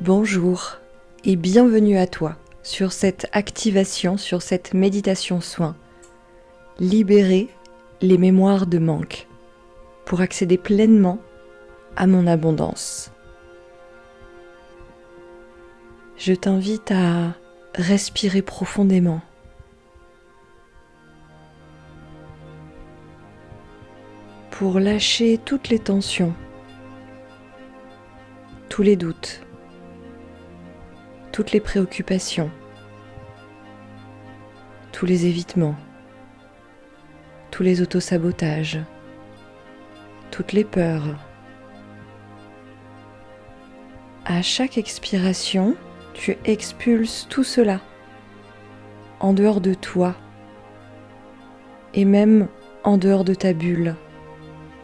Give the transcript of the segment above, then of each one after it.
Bonjour et bienvenue à toi sur cette activation, sur cette méditation soin. Libérer les mémoires de manque pour accéder pleinement à mon abondance. Je t'invite à respirer profondément. Pour lâcher toutes les tensions, tous les doutes, toutes les préoccupations, tous les évitements, tous les autosabotages, toutes les peurs. À chaque expiration, tu expulses tout cela en dehors de toi et même en dehors de ta bulle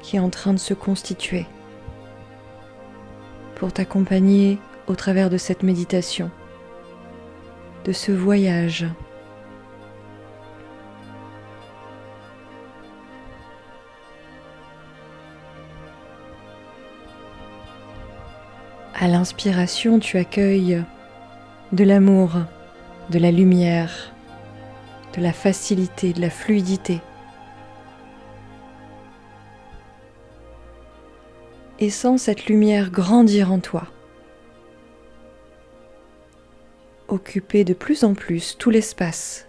qui est en train de se constituer pour t'accompagner au travers de cette méditation, de ce voyage. À l'inspiration, tu accueilles de l'amour, de la lumière, de la facilité, de la fluidité. Et sens cette lumière grandir en toi, occuper de plus en plus tout l'espace.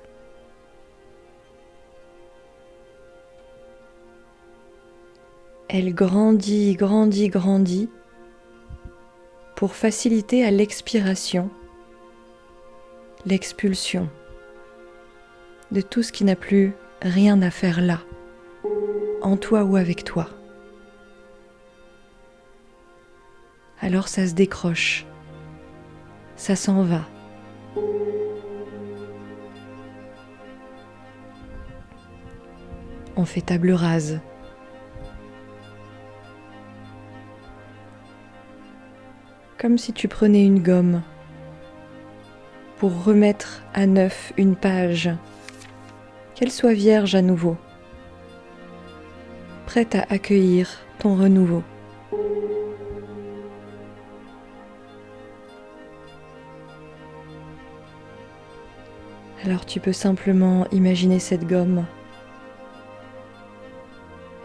Elle grandit, grandit, grandit pour faciliter à l'expiration, l'expulsion de tout ce qui n'a plus rien à faire là, en toi ou avec toi. Alors ça se décroche, ça s'en va. On fait table rase. Comme si tu prenais une gomme pour remettre à neuf une page, qu'elle soit vierge à nouveau, prête à accueillir ton renouveau. Alors tu peux simplement imaginer cette gomme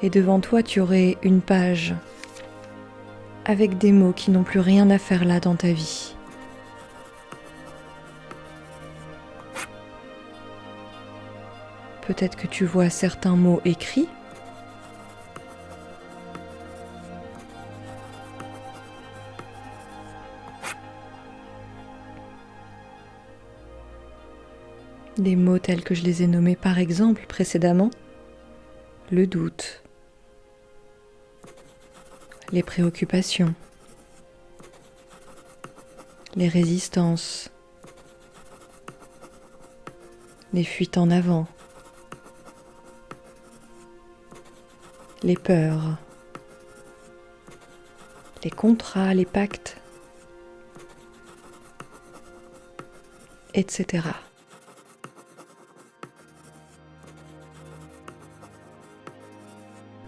et devant toi tu aurais une page avec des mots qui n'ont plus rien à faire là dans ta vie. Peut-être que tu vois certains mots écrits, des mots tels que je les ai nommés par exemple précédemment, le doute, les préoccupations, les résistances, les fuites en avant, les peurs, les contrats, les pactes, etc.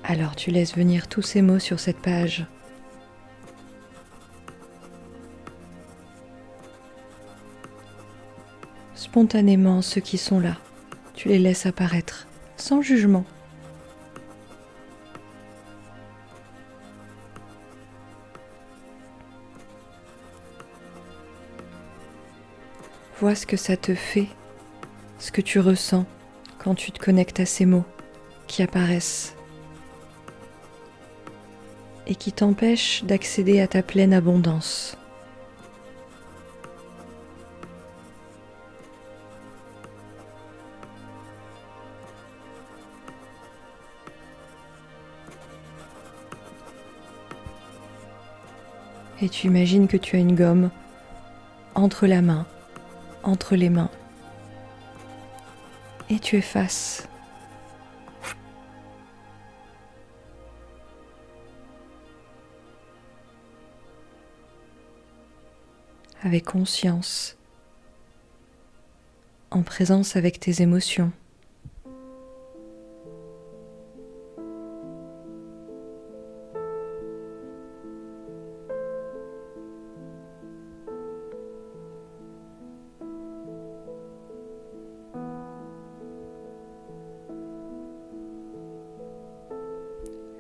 Alors tu laisses venir tous ces mots sur cette page. Spontanément, ceux qui sont là, tu les laisses apparaître, sans jugement. Vois ce que ça te fait, ce que tu ressens quand tu te connectes à ces mots qui apparaissent et qui t'empêchent d'accéder à ta pleine abondance. Et tu imagines que tu as une gomme entre la main, entre les mains, et tu effaces. Avec conscience, en présence avec tes émotions.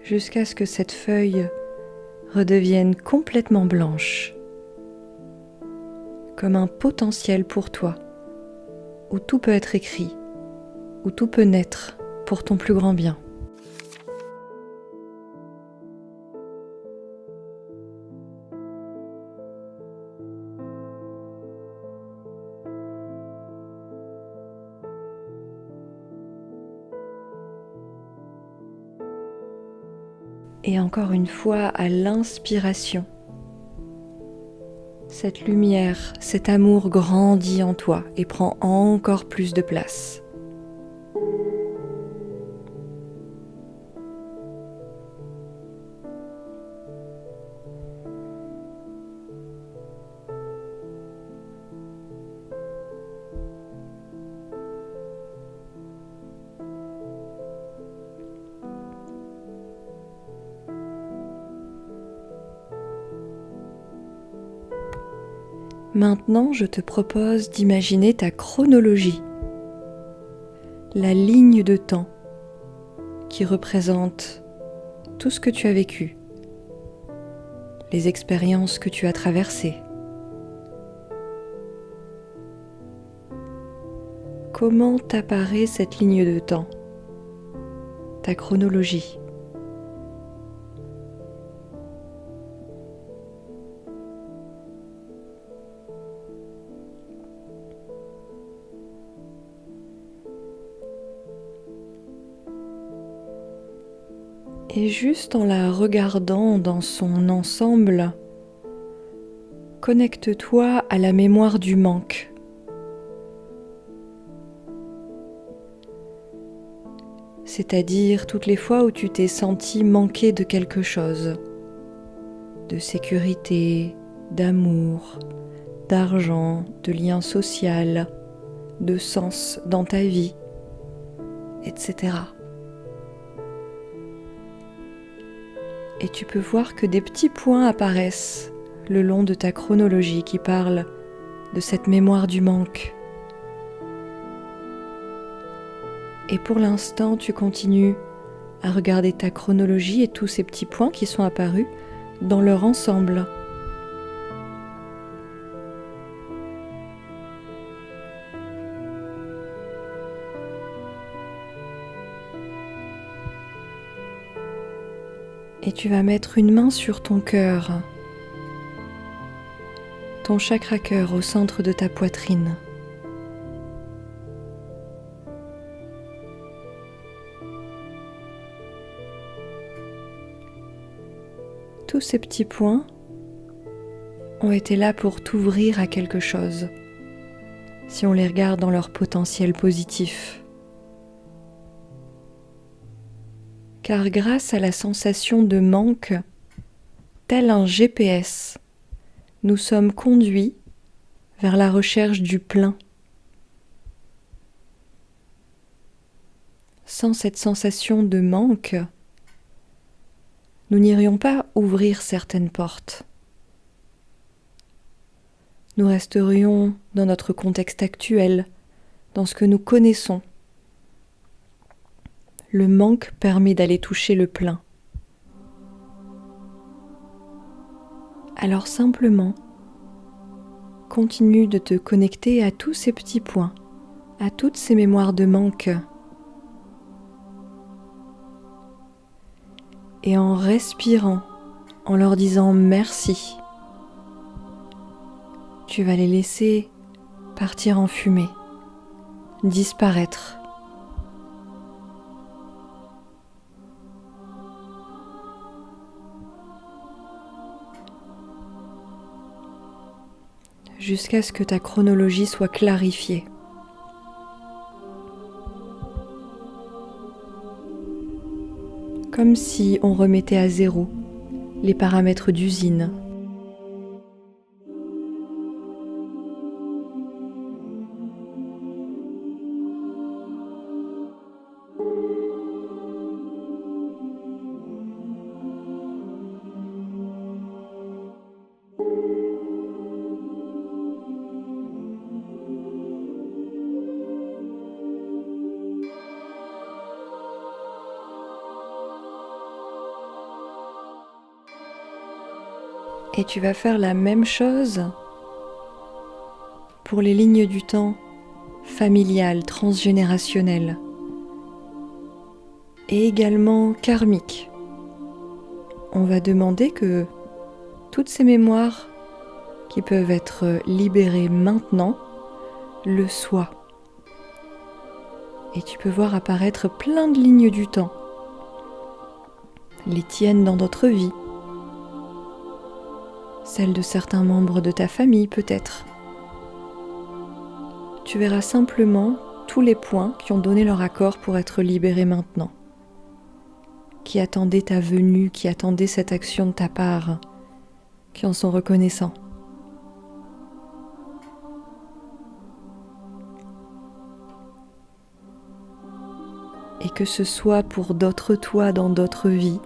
jusqu'à ce que cette feuille redevienne complètement blanche, comme un potentiel pour toi, où tout peut être écrit, où tout peut naître pour ton plus grand bien. Et encore une fois, à l'inspiration, cette lumière, cet amour grandit en toi et prend encore plus de place. Maintenant, je te propose d'imaginer ta chronologie, la ligne de temps qui représente tout ce que tu as vécu, les expériences que tu as traversées. Comment t'apparaît cette ligne de temps, ta chronologie ? Et juste en la regardant dans son ensemble, connecte-toi à la mémoire du manque. C'est-à-dire toutes les fois où tu t'es senti manquer de quelque chose, de sécurité, d'amour, d'argent, de lien social, de sens dans ta vie, etc. Et tu peux voir que des petits points apparaissent le long de ta chronologie qui parlent de cette mémoire du manque. Et pour l'instant, tu continues à regarder ta chronologie et tous ces petits points qui sont apparus dans leur ensemble. Et tu vas mettre une main sur ton cœur, ton chakra cœur au centre de ta poitrine. Tous ces petits points ont été là pour t'ouvrir à quelque chose, si on les regarde dans leur potentiel positif. Car grâce à la sensation de manque, tel un GPS, nous sommes conduits vers la recherche du plein. Sans cette sensation de manque, nous n'irions pas ouvrir certaines portes. Nous resterions dans notre contexte actuel, dans ce que nous connaissons. Le manque permet d'aller toucher le plein. Alors simplement, continue de te connecter à tous ces petits points, à toutes ces mémoires de manque. Et en respirant, en leur disant merci, tu vas les laisser partir en fumée, disparaître. Jusqu'à ce que ta chronologie soit clarifiée. Comme si on remettait à zéro les paramètres d'usine. Et tu vas faire la même chose pour les lignes du temps familiales, transgénérationnelles et également karmiques. On va demander que toutes ces mémoires qui peuvent être libérées maintenant le soient. Et tu peux voir apparaître plein de lignes du temps. Les tiennes dans d'autres vies. Celles de certains membres de ta famille peut-être. Tu verras simplement tous les points qui ont donné leur accord pour être libérés maintenant. Qui attendaient ta venue, qui attendaient cette action de ta part, qui en sont reconnaissants. Et que ce soit pour d'autres toi dans d'autres vies,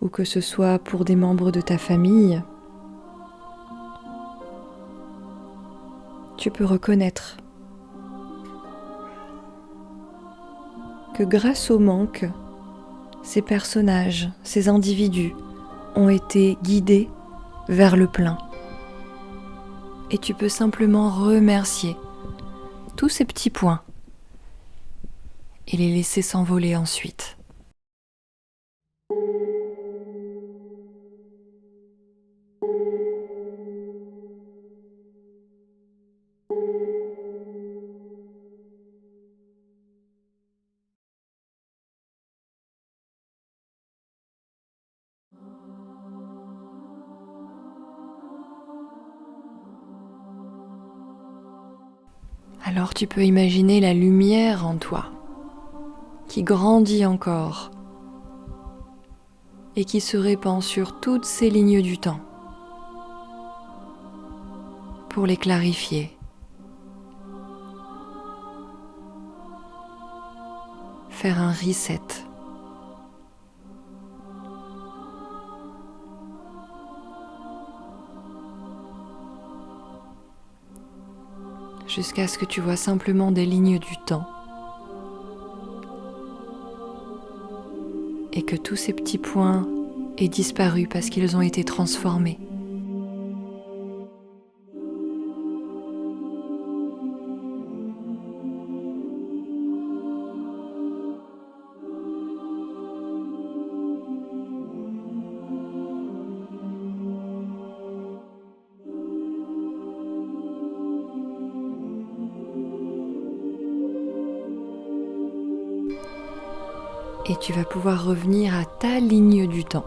ou que ce soit pour des membres de ta famille, tu peux reconnaître que grâce au manque, ces personnages, ces individus ont été guidés vers le plein. Et tu peux simplement remercier tous ces petits points et les laisser s'envoler ensuite. Alors tu peux imaginer la lumière en toi, qui grandit encore et qui se répand sur toutes ces lignes du temps pour les clarifier. Faire un reset. Jusqu'à ce que tu vois simplement des lignes du temps et que tous ces petits points aient disparu parce qu'ils ont été transformés. Et tu vas pouvoir revenir à ta ligne du temps.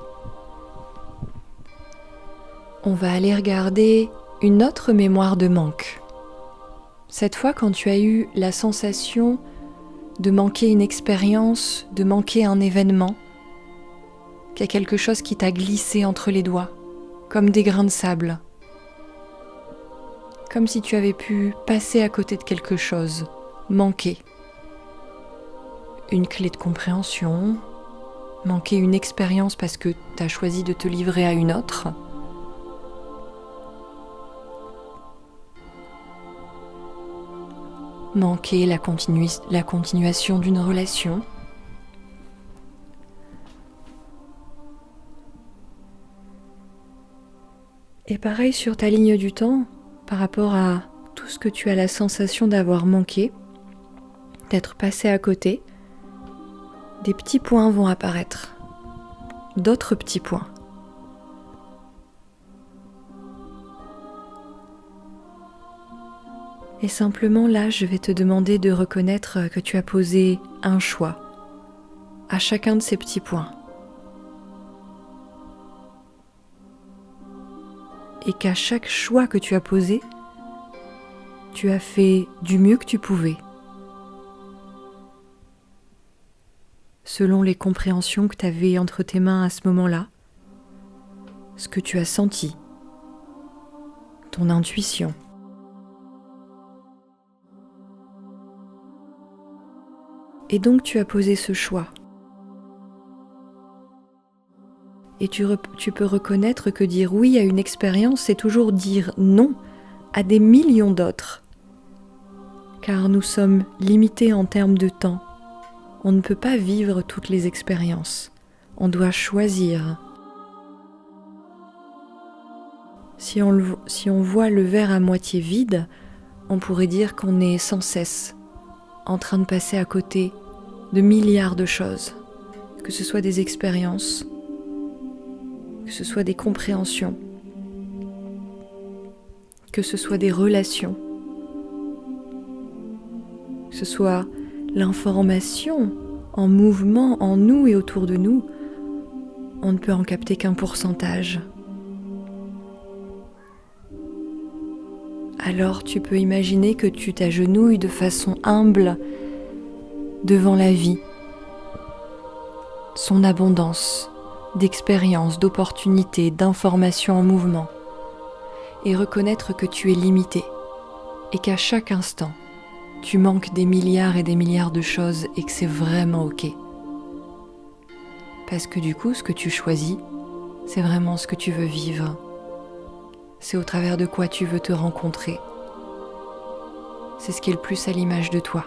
On va aller regarder une autre mémoire de manque. Cette fois, quand tu as eu la sensation de manquer une expérience, de manquer un événement, qu'il y a quelque chose qui t'a glissé entre les doigts, comme des grains de sable, comme si tu avais pu passer à côté de quelque chose, manquer. Une clé de compréhension, manquer une expérience parce que tu as choisi de te livrer à une autre. Manquer la continuation d'une relation. Et pareil sur ta ligne du temps, par rapport à tout ce que tu as la sensation d'avoir manqué, d'être passé à côté, des petits points vont apparaître, d'autres petits points. Et simplement là, je vais te demander de reconnaître que tu as posé un choix à chacun de ces petits points. Et qu'à chaque choix que tu as posé, tu as fait du mieux que tu pouvais. Selon les compréhensions que tu avais entre tes mains à ce moment-là, ce que tu as senti, ton intuition. Et donc tu as posé ce choix. Et tu peux reconnaître que dire oui à une expérience, c'est toujours dire non à des millions d'autres. Car nous sommes limités en termes de temps. On ne peut pas vivre toutes les expériences. On doit choisir. Si on voit le verre à moitié vide, on pourrait dire qu'on est sans cesse en train de passer à côté de milliards de choses, que ce soit des expériences, que ce soit des compréhensions, que ce soit des relations, que ce soit l'information en mouvement en nous et autour de nous. On ne peut en capter qu'un pourcentage. Alors tu peux imaginer que tu t'agenouilles de façon humble devant la vie, son abondance d'expériences, d'opportunités, d'informations en mouvement, et reconnaître que tu es limité et qu'à chaque instant, tu manques des milliards et des milliards de choses et que c'est vraiment ok. Parce que du coup, ce que tu choisis, c'est vraiment ce que tu veux vivre. C'est au travers de quoi tu veux te rencontrer. C'est ce qui est le plus à l'image de toi.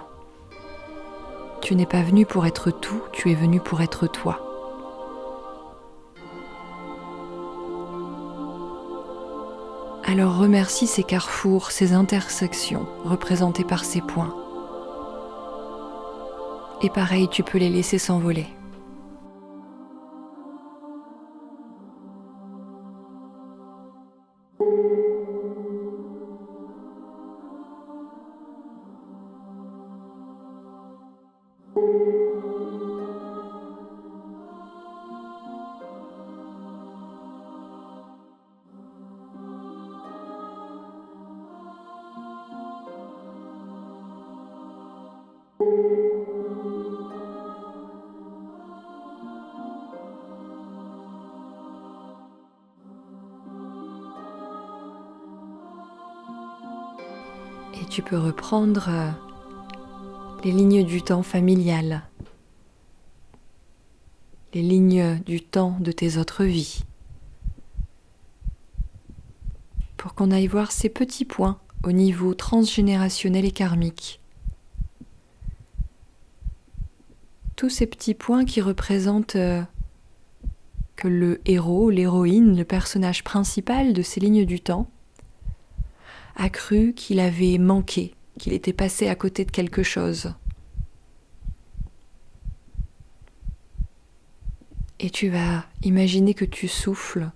Tu n'es pas venu pour être tout, tu es venu pour être toi. Alors remercie ces carrefours, ces intersections représentés par ces points. Et pareil, tu peux les laisser s'envoler. Et tu peux reprendre les lignes du temps familiales, les lignes du temps de tes autres vies, pour qu'on aille voir ces petits points au niveau transgénérationnel et karmique. Tous ces petits points qui représentent que le héros, l'héroïne, le personnage principal de ces lignes du temps a cru qu'il avait manqué, qu'il était passé à côté de quelque chose. Et tu vas imaginer que tu souffles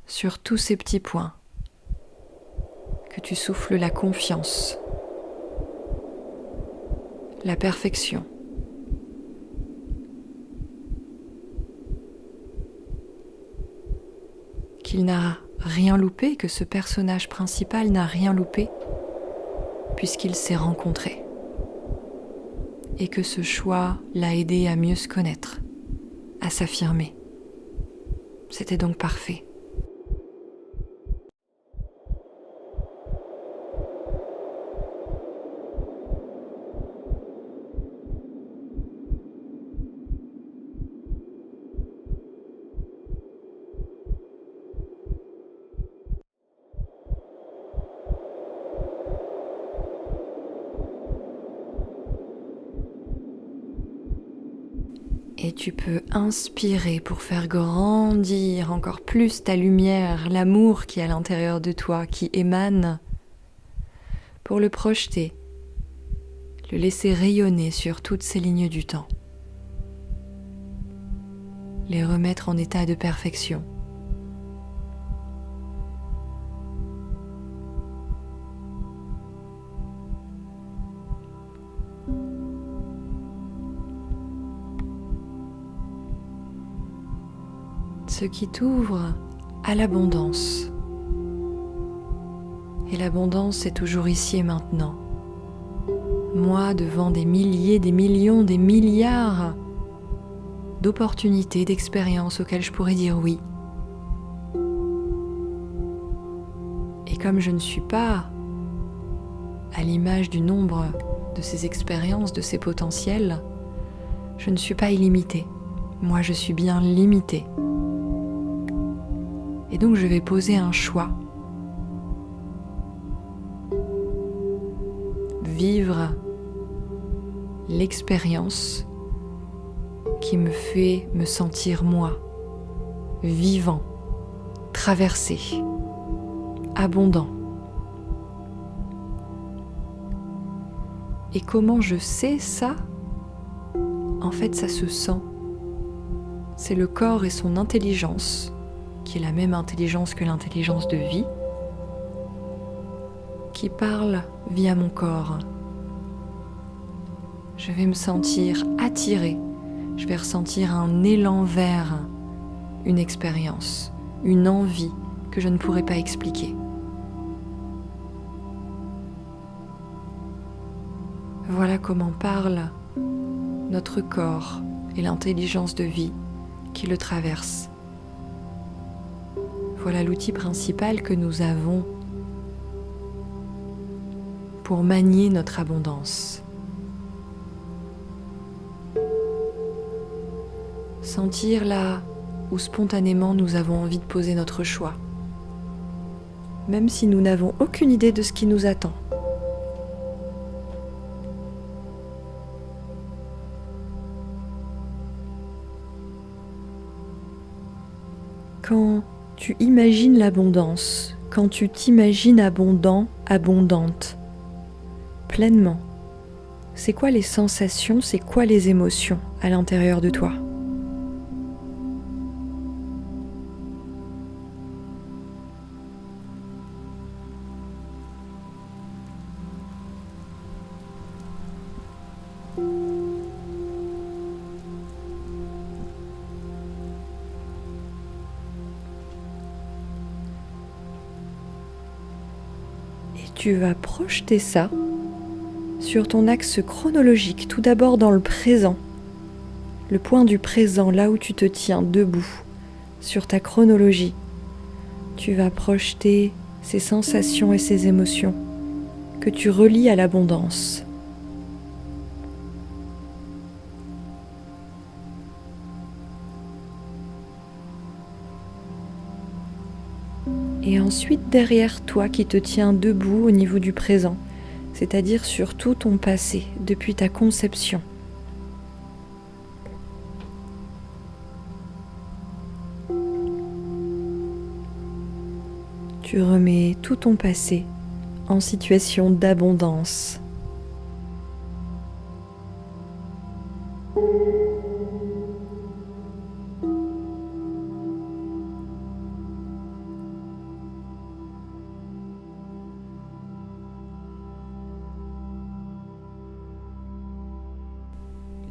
sur tous ces petits points, que tu souffles la confiance, la perfection, qu'il n'a rien loupé, que ce personnage principal n'a rien loupé, puisqu'il s'est rencontré, et que ce choix l'a aidé à mieux se connaître, à s'affirmer. C'était donc parfait. Et tu peux inspirer pour faire grandir encore plus ta lumière, l'amour qui est à l'intérieur de toi, qui émane, pour le projeter, le laisser rayonner sur toutes ces lignes du temps, les remettre en état de perfection. Ce qui t'ouvre à l'abondance. Et l'abondance est toujours ici et maintenant. Moi, devant des milliers, des millions, des milliards d'opportunités, d'expériences auxquelles je pourrais dire oui. Et comme je ne suis pas à l'image du nombre de ces expériences, de ces potentiels, je ne suis pas illimitée. Moi, je suis bien limitée. Et donc je vais poser un choix. Vivre l'expérience qui me fait me sentir moi, vivant, traversé, abondant. Et comment je sais ça ? En fait, ça se sent. C'est le corps et son intelligence, qui est la même intelligence que l'intelligence de vie, qui parle via mon corps. Je vais me sentir attirée, je vais ressentir un élan vers une expérience, une envie que je ne pourrais pas expliquer. Voilà comment parle notre corps et l'intelligence de vie qui le traverse. Voilà l'outil principal que nous avons pour manier notre abondance. Sentir là où spontanément nous avons envie de poser notre choix, même si nous n'avons aucune idée de ce qui nous attend. Quand tu imagines l'abondance, quand tu t'imagines abondant, abondante, pleinement, c'est quoi les sensations, c'est quoi les émotions à l'intérieur de toi ? Tu vas projeter ça sur ton axe chronologique, tout d'abord dans le présent, le point du présent, là où tu te tiens debout, sur ta chronologie. Tu vas projeter ces sensations et ces émotions que tu relis à l'abondance. Et ensuite derrière toi qui te tiens debout au niveau du présent, c'est-à-dire sur tout ton passé, depuis ta conception. Tu remets tout ton passé en situation d'abondance.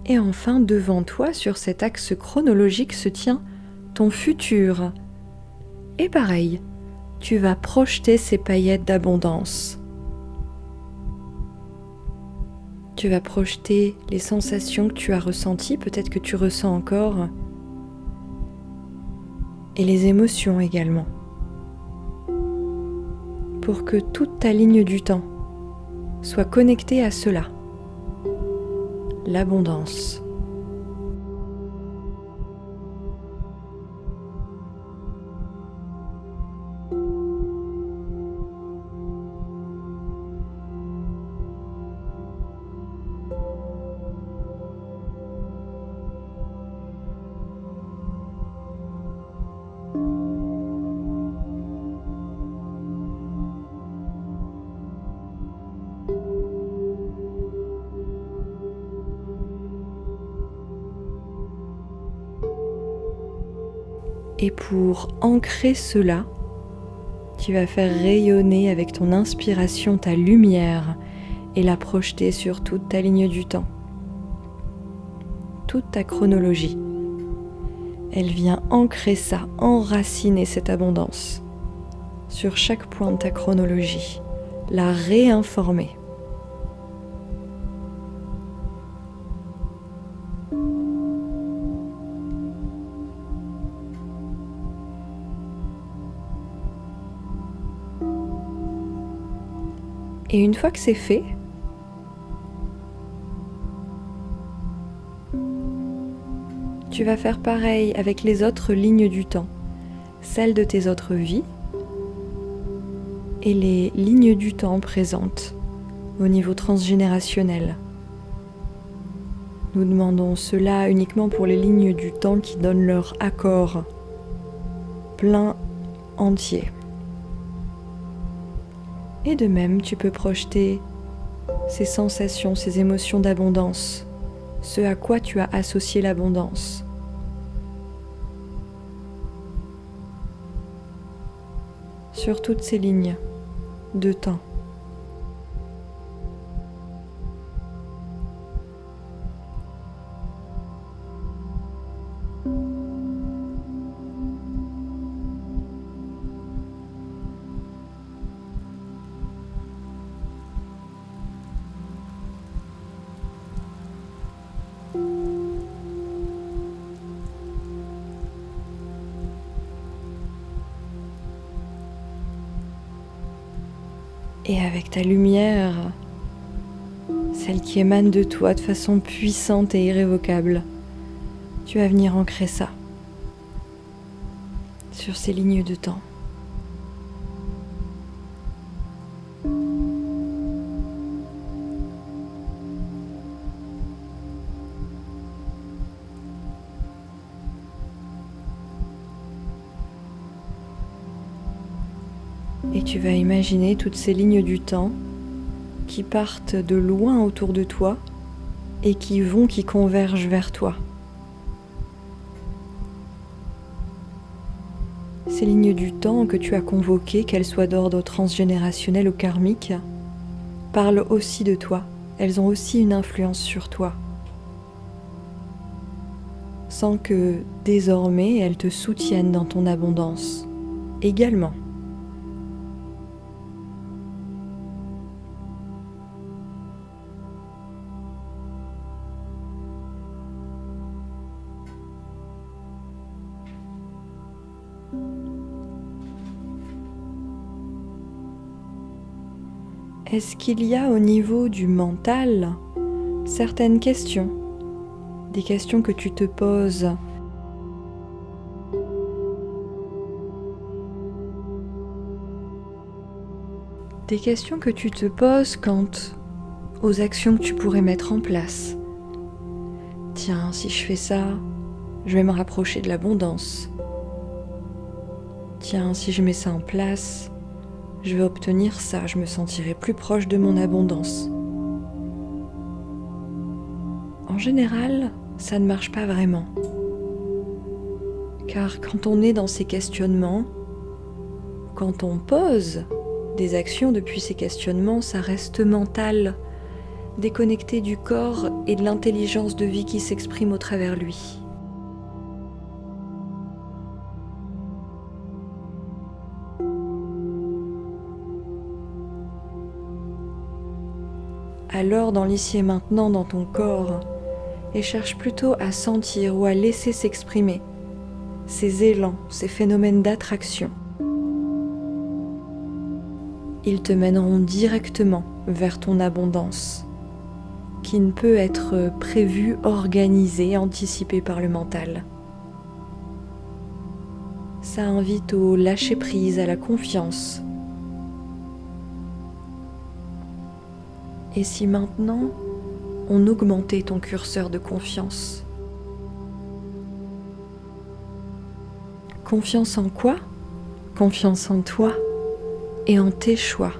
Et enfin, devant toi, sur cet axe chronologique, se tient ton futur. Et pareil, tu vas projeter ces paillettes d'abondance. Tu vas projeter les sensations que tu as ressenties, peut-être que tu ressens encore, et les émotions également, pour que toute ta ligne du temps soit connectée à cela. L'abondance. Et pour ancrer cela, tu vas faire rayonner avec ton inspiration ta lumière et la projeter sur toute ta ligne du temps, toute ta chronologie. Elle vient ancrer ça, enraciner cette abondance sur chaque point de ta chronologie, la réinformer. Et une fois que c'est fait, tu vas faire pareil avec les autres lignes du temps, celles de tes autres vies et les lignes du temps présentes au niveau transgénérationnel. Nous demandons cela uniquement pour les lignes du temps qui donnent leur accord plein entier. Et de même, tu peux projeter ces sensations, ces émotions d'abondance, ce à quoi tu as associé l'abondance. Sur toutes ces lignes de temps. Et avec ta lumière, celle qui émane de toi de façon puissante et irrévocable, tu vas venir ancrer ça sur ces lignes de temps. Et tu vas imaginer toutes ces lignes du temps qui partent de loin autour de toi et qui convergent vers toi. Ces lignes du temps que tu as convoquées, qu'elles soient d'ordre transgénérationnel ou karmique, parlent aussi de toi. Elles ont aussi une influence sur toi. Sans que désormais elles te soutiennent dans ton abondance également. Est-ce qu'il y a au niveau du mental certaines questions, des questions que tu te poses ? Des questions que tu te poses quant aux actions que tu pourrais mettre en place. Tiens, si je fais ça, je vais me rapprocher de l'abondance. Tiens, si je mets ça en place, je vais obtenir ça, je me sentirai plus proche de mon abondance. En général, ça ne marche pas vraiment. Car quand on est dans ces questionnements, quand on pose des actions depuis ces questionnements, ça reste mental, déconnecté du corps et de l'intelligence de vie qui s'exprime au travers lui. Alors dans l'ici et maintenant dans ton corps, et cherche plutôt à sentir ou à laisser s'exprimer ces élans, ces phénomènes d'attraction. Ils te mèneront directement vers ton abondance, qui ne peut être prévue, organisée, anticipée par le mental. Ça invite au lâcher-prise, à la confiance. Et si maintenant, on augmentait ton curseur de confiance ? Confiance en quoi ? Confiance en toi et en tes choix.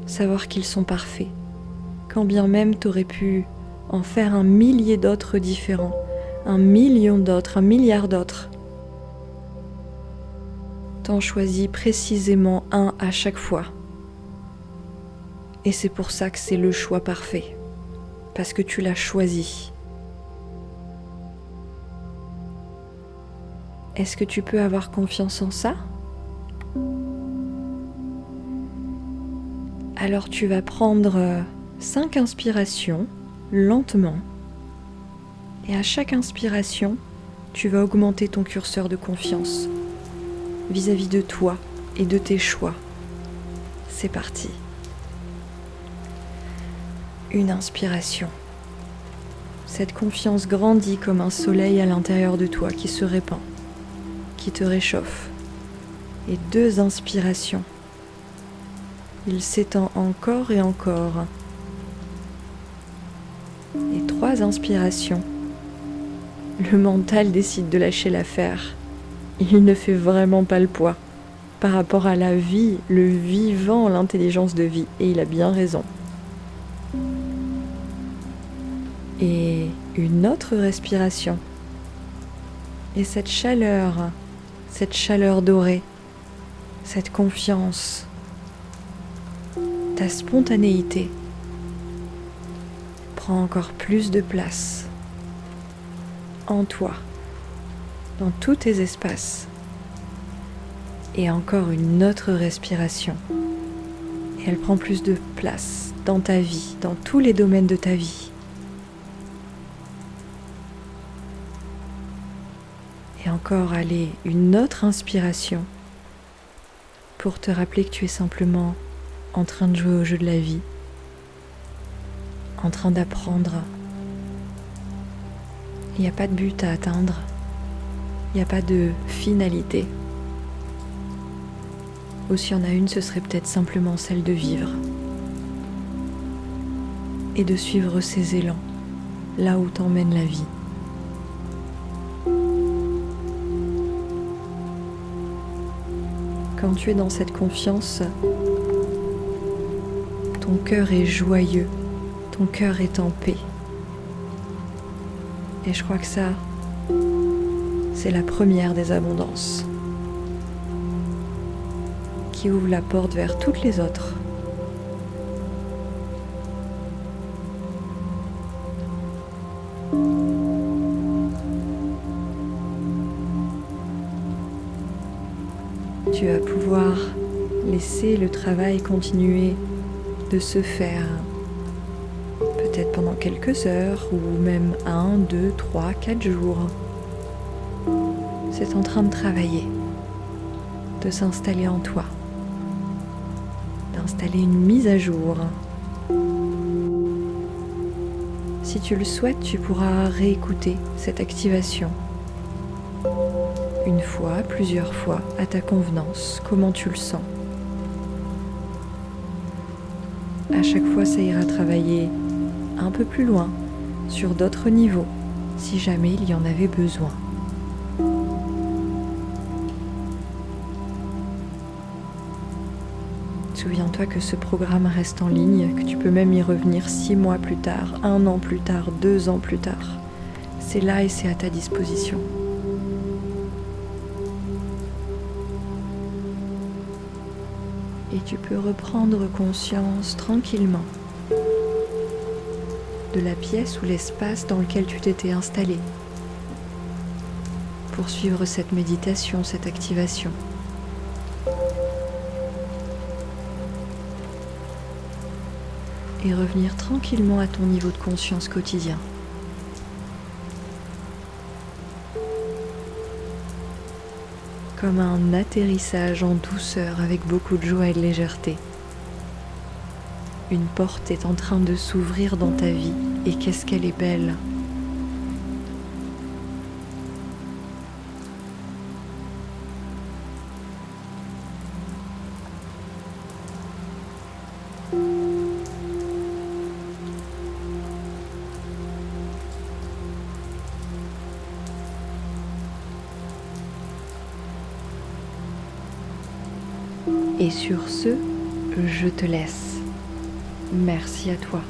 Savoir qu'ils sont parfaits, quand bien même t'aurais pu en faire un millier d'autres différents, 1 million d'autres, 1 milliard d'autres. T'en choisis précisément un à chaque fois. Et c'est pour ça que c'est le choix parfait, parce que tu l'as choisi. Est-ce que tu peux avoir confiance en ça ? Alors tu vas prendre 5 inspirations, lentement, et à chaque inspiration, tu vas augmenter ton curseur de confiance vis-à-vis de toi et de tes choix. C'est parti. Une inspiration. Cette confiance grandit comme un soleil à l'intérieur de toi qui se répand, qui te réchauffe. Et 2 inspirations. Il s'étend encore et encore. Et 3 inspirations. Le mental décide de lâcher l'affaire. il ne fait vraiment pas le poids par rapport à la vie, le vivant, l'intelligence de vie. Et il a bien raison. Et une autre respiration. Et cette chaleur dorée, cette confiance, ta spontanéité prend encore plus de place en toi, dans tous tes espaces. Et encore une autre respiration. Et elle prend plus de place dans ta vie, dans tous les domaines de ta vie. Et encore, allez, une autre inspiration pour te rappeler que tu es simplement en train de jouer au jeu de la vie, en train d'apprendre. Il n'y a pas de but à atteindre, il n'y a pas de finalité. Ou s'il y en a une, ce serait peut-être simplement celle de vivre et de suivre ses élans, là où t'emmène la vie. Quand tu es dans cette confiance, ton cœur est joyeux, ton cœur est en paix. Et je crois que ça, c'est la première des abondances qui ouvre la porte vers toutes les autres. Tu vas pouvoir laisser le travail continuer de se faire, peut-être pendant quelques heures ou même 1, 2, 3, 4 jours. C'est en train de travailler, de s'installer en toi, d'installer une mise à jour. Si tu le souhaites, tu pourras réécouter cette activation une fois, plusieurs fois, à ta convenance, comment tu le sens. À chaque fois, ça ira travailler un peu plus loin, sur d'autres niveaux, si jamais il y en avait besoin. Souviens-toi que ce programme reste en ligne, que tu peux même y revenir 6 mois plus tard, 1 an plus tard, 2 ans plus tard. C'est là et c'est à ta disposition. Et tu peux reprendre conscience tranquillement de la pièce ou l'espace dans lequel tu t'étais installé pour suivre cette méditation, cette activation. Et revenir tranquillement à ton niveau de conscience quotidien. Comme un atterrissage en douceur avec beaucoup de joie et de légèreté. Une porte est en train de s'ouvrir dans ta vie et qu'est-ce qu'elle est belle. Et sur ce, je te laisse. Merci à toi.